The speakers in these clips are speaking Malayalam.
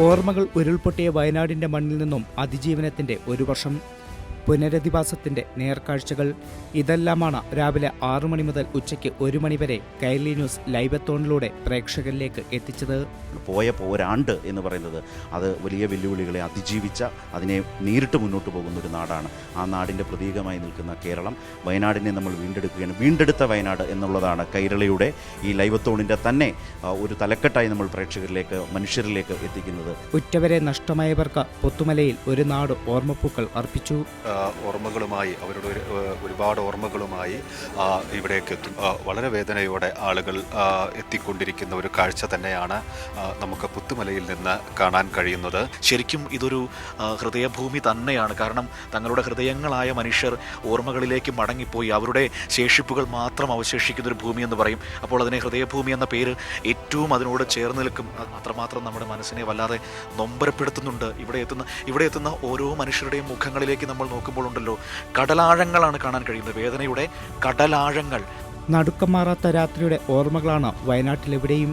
ഓർമ്മകൾ ഉരുൾപൊട്ടിയ വയനാടിന്റെ മണ്ണിൽ നിന്നും അതിജീവനത്തിന്റെ ഒരു വർഷം, പുനരധിവാസത്തിന്റെ നേർക്കാഴ്ചകൾ. ഇതെല്ലാമാണ് രാവിലെ 6 മണി മുതൽ ഉച്ചയ്ക്ക് 1 മണി വരെ കൈരളി ന്യൂസ് ലൈവത്തോണിലൂടെ പ്രേക്ഷകരിലേക്ക് എത്തിച്ചത്. പോയ പോരാണ്ട് എന്ന് പറയുന്നത് അത് വലിയ വെല്ലുവിളികളെ അതിജീവിച്ച, അതിനെ നേരിട്ട് മുന്നോട്ട് പോകുന്ന ഒരു നാടാണ്. ആ നാടിൻ്റെ പ്രതീകമായി നിൽക്കുന്ന കേരളം, വയനാടിനെ നമ്മൾ വീണ്ടെടുക്കുകയാണ്. വീണ്ടെടുത്ത വയനാട് എന്നുള്ളതാണ് കൈരളിയുടെ ഈ ലൈവത്തോണിൻ്റെ തന്നെ ഒരു തലക്കെട്ടായി നമ്മൾ പ്രേക്ഷകരിലേക്ക്, മനുഷ്യരിലേക്ക് എത്തിക്കുന്നത്. ഉറ്റവരെ നഷ്ടമായവർക്ക് പുത്തുമലയിൽ ഒരു നാട് ഓർമ്മപ്പൂക്കൾ അർപ്പിച്ചു. ഓർമ്മകളുമായി, അവരുടെ ഒരുപാട് ഓർമ്മകളുമായി ഇവിടേക്ക് എത്തും. വളരെ വേദനയോടെ ആളുകൾ എത്തിക്കൊണ്ടിരിക്കുന്ന ഒരു കാഴ്ച തന്നെയാണ് നമുക്ക് പുത്തുമലയിൽ നിന്ന് കാണാൻ കഴിയുന്നത്. ശരിക്കും ഇതൊരു ഹൃദയഭൂമി തന്നെയാണ്. കാരണം തങ്ങളുടെ ഹൃദയങ്ങളായ മനുഷ്യർ ഓർമ്മകളിലേക്ക് മടങ്ങിപ്പോയി അവരുടെ ശേഷിപ്പുകൾ മാത്രം അവശേഷിക്കുന്ന ഒരു ഭൂമി എന്ന് പറയും. അപ്പോൾ അതിനെ ഹൃദയഭൂമി എന്ന പേര് ഏറ്റവും അതിനോട് ചേർന്ന് നിൽക്കും. അത്രമാത്രം നമ്മുടെ മനസ്സിനെ വല്ലാതെ നൊമ്പരപ്പെടുത്തുന്നുണ്ട്. ഇവിടെ എത്തുന്ന ഓരോ മനുഷ്യരുടെയും മുഖങ്ങളിലേക്ക് നമ്മൾ നോക്കുമ്പോൾ ഉണ്ടല്ലോ, കടലാഴങ്ങളാണ് കാണാൻ കഴിയുന്നത്. വേദനയുടെ കടലാഴങ്ങൾ. നടുക്കം മാറാത്ത രാത്രിയുടെ ഓർമ്മകളാണ് വയനാട്ടിലെവിടെയും.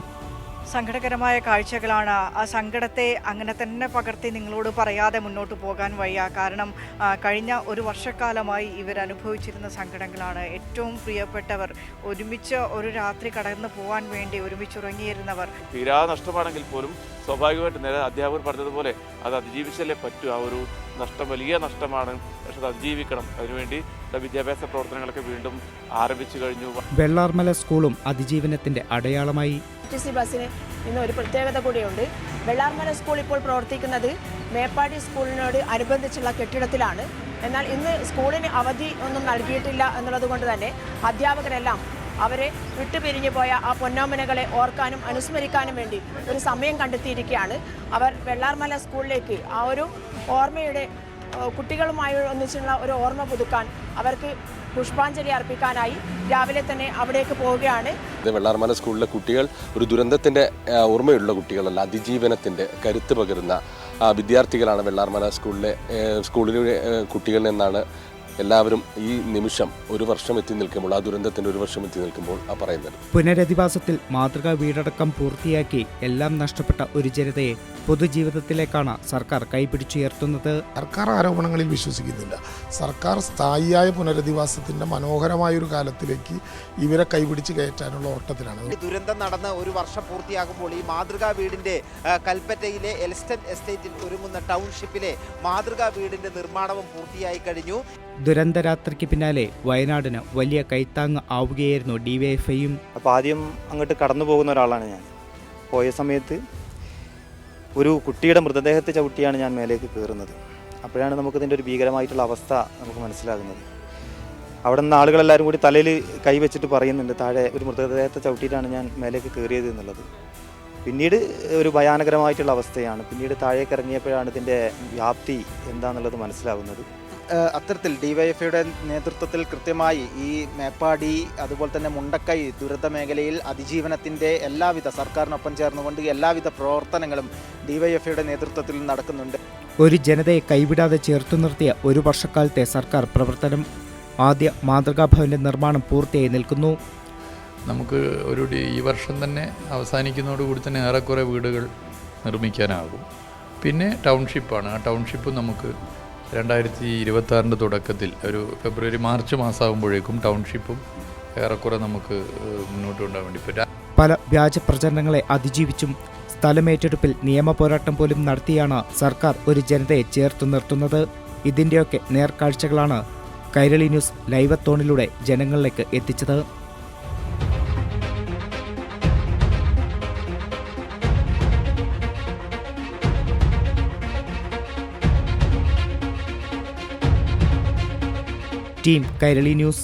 സങ്കടകരമായ കാഴ്ചകളാണ്. ആ സങ്കടത്തെ അങ്ങനെ തന്നെ പകർത്തി നിങ്ങളോട് പറയാതെ മുന്നോട്ട് പോകാൻ വയ്യ. കാരണം കഴിഞ്ഞ ഒരു വർഷക്കാലമായി ഇവരനുഭവിച്ചിരുന്ന സങ്കടങ്ങളാണ്. ഏറ്റവും പ്രിയപ്പെട്ടവർ, ഒരുമിച്ച് ഒരു രാത്രി കടന്നു പോകാൻ വേണ്ടി ഒരുമിച്ചുറങ്ങിയിരുന്നവർ. തീരാ നഷ്ടമാണെങ്കിൽ പോലും സ്വാഭാവികമായിട്ട് നേരെ അധ്യാപകർ പറഞ്ഞതുപോലെ അത് അതിജീവിച്ചല്ലേ പറ്റൂ. ആ ഒരു നഷ്ടം വലിയ നഷ്ടമാണ്, പക്ഷെ അത് അതിജീവിക്കണം. അതിനുവേണ്ടി വിദ്യാഭ്യാസ പ്രവർത്തനങ്ങളൊക്കെ വീണ്ടും ആരംഭിച്ചു കഴിഞ്ഞു. വെള്ളാർമല സ്കൂളും അതിജീവനത്തിന്റെ അടയാളമായി. ബസ്സിന് ഇന്ന് ഒരു പ്രത്യേകത കൂടിയുണ്ട്. വെള്ളാർമല സ്കൂൾ ഇപ്പോൾ പ്രവർത്തിക്കുന്നത് മേപ്പാടി സ്കൂളിനോട് അനുബന്ധിച്ചുള്ള കെട്ടിടത്തിലാണ്. എന്നാൽ ഇന്ന് സ്കൂളിന് അവധി ഒന്നും നൽകിയിട്ടില്ല എന്നുള്ളത് കൊണ്ട് തന്നെ അധ്യാപകരെല്ലാം അവരെ വിട്ടുപിരിഞ്ഞു പോയ ആ പൊന്നോമനകളെ ഓർക്കാനും അനുസ്മരിക്കാനും വേണ്ടി ഒരു സമയം കണ്ടെത്തിയിരിക്കുകയാണ്. അവർ വെള്ളാർമല സ്കൂളിലേക്ക് ആ ഒരു ഓർമ്മയുടെ, കുട്ടികളുമായി ഒന്നിച്ചുള്ള ഒരു ഓർമ്മ പുതുക്കാൻ, അവർക്ക് പുഷ്പാഞ്ജലി അർപ്പിക്കാനായി രാവിലെ തന്നെ അവിടേക്ക് പോവുകയാണ്. വെള്ളാർമല സ്കൂളിലെ കുട്ടികൾ ഒരു ദുരന്തത്തിൻ്റെ ഓർമ്മയുള്ള കുട്ടികളല്ല, അതിജീവനത്തിൻ്റെ കരുത്ത് പകരുന്ന വിദ്യാർത്ഥികളാണ് വെള്ളാർമല സ്കൂളിലെ കുട്ടികൾ എന്നാണ് എല്ലാവരും ഈ നിമിഷം ഒരു വർഷം എത്തി നിൽക്കുമ്പോൾ, ആ ദുരന്തത്തിൻ്റെ ഒരു വർഷം എത്തി നിൽക്കുമ്പോൾ പറയുന്നത്. പുനരധിവാസത്തിൽ മാതൃകാ വീടടക്കം പൂർത്തിയാക്കി എല്ലാം നഷ്ടപ്പെട്ട ഒരു ജനതയെ പൊതുജീവിതത്തിലേക്കാണ് സർക്കാർ കൈപിടിച്ചുയർത്തുന്നത്. സർക്കാർ ആരോപണങ്ങളിൽ വിശ്വസിക്കുന്നില്ല. സർക്കാർ സ്ഥായിയായ പുനരധിവാസത്തിന്റെ മനോഹരമായ ഒരു കാലത്തിലേക്ക് ഇവരെ കൈപിടിച്ച് കയറ്റാനുള്ള ഓട്ടത്തിലാണ്. ദുരന്തം നടന്ന് ഒരു വർഷം പൂർത്തിയാകുമ്പോൾ ഈ മാതൃകാ വീടിന്റെ കൽപ്പറ്റയിലെ എൽസ്റ്റൺ എസ്റ്റേറ്റിൽ ഒരുങ്ങുന്ന ടൗൺഷിപ്പിലെ മാതൃകാ വീടിന്റെ നിർമ്മാണവും പൂർത്തിയായി കഴിഞ്ഞു. ദുരന്തരാത്രിക്ക് പിന്നാലെ വയനാടിന് വലിയ കൈത്താങ് ആവുകയായിരുന്നു ഡിവൈഎഫ്ഐയും. അപ്പോൾ ആദ്യം അങ്ങോട്ട് കടന്നു പോകുന്ന ഒരാളാണ് ഞാൻ. പോയ സമയത്ത് ഒരു കുട്ടിയുടെ മൃതദേഹത്തെ ചവിട്ടിയാണ് ഞാൻ മേലേക്ക് കയറുന്നത്. അപ്പോഴാണ് നമുക്കിതിൻ്റെ ഒരു ഭീകരമായിട്ടുള്ള അവസ്ഥ നമുക്ക് മനസ്സിലാകുന്നത്. അവിടെ നിന്ന് ആളുകളെല്ലാവരും കൂടി തലയിൽ കൈവച്ചിട്ട് പറയുന്നുണ്ട്, താഴെ ഒരു മൃതദേഹത്തെ ചവിട്ടിയിട്ടാണ് ഞാൻ മേലേക്ക് കയറിയത് എന്നുള്ളത്. പിന്നീട് ഒരു ഭയാനകരമായിട്ടുള്ള അവസ്ഥയാണ്. പിന്നീട് താഴേക്ക് ഇറങ്ങിയപ്പോഴാണ് ഇതിൻ്റെ വ്യാപ്തി എന്താണെന്നുള്ളത് മനസ്സിലാകുന്നത്. അത്തരത്തിൽ ഡിവൈഎഫ്ഐയുടെ നേതൃത്വത്തിൽ കൃത്യമായി ഈ മേപ്പാടി, അതുപോലെ തന്നെ മുണ്ടക്കൈ ദുരന്ത മേഖലയിൽ അതിജീവനത്തിൻ്റെ എല്ലാവിധ, സർക്കാരിനൊപ്പം ചേർന്നുകൊണ്ട് എല്ലാവിധ പ്രവർത്തനങ്ങളും ഡിവൈഎഫ്ഐയുടെ നേതൃത്വത്തിൽ നടക്കുന്നുണ്ട്. ഒരു ജനതയെ കൈവിടാതെ ചേർത്തു നിർത്തിയ ഒരു വർഷക്കാലത്തെ സർക്കാർ പ്രവർത്തനം. ആദ്യ മാതൃകാഭവന്റെ നിർമ്മാണം പൂർത്തിയായി നിൽക്കുന്നു. നമുക്ക് ഈ വർഷം തന്നെ അവസാനിക്കുന്നതോടുകൂടി തന്നെ ഏറെക്കുറെ വീടുകൾ നിർമ്മിക്കാനാകും. പിന്നെ ടൗൺഷിപ്പാണ്. ആ ടൗൺഷിപ്പ് നമുക്ക് 2026 തുടക്കത്തിൽ ഒരു ഫെബ്രുവരി മാർച്ച് മാസമാകുമ്പോഴേക്കും ടൗൺഷിപ്പും ഏറെക്കുറെ നമുക്ക് മുന്നോട്ട് കൊണ്ടുപോകാൻ വേണ്ടി പറ്റും. പല വ്യാജ പ്രചരണങ്ങളെ അതിജീവിച്ചും സ്ഥലമേറ്റെടുപ്പിൽ നിയമ പോരാട്ടം പോലും നടത്തിയാണ് സർക്കാർ ഒരു ജനതയെ ചേർത്തു നിർത്തുന്നത്. ഇതിൻ്റെയൊക്കെ നേർക്കാഴ്ചകളാണ് കൈരളി ന്യൂസ് ലൈവത്തോണിലൂടെ ജനങ്ങളിലേക്ക് എത്തിച്ചത്. Team Kairali news.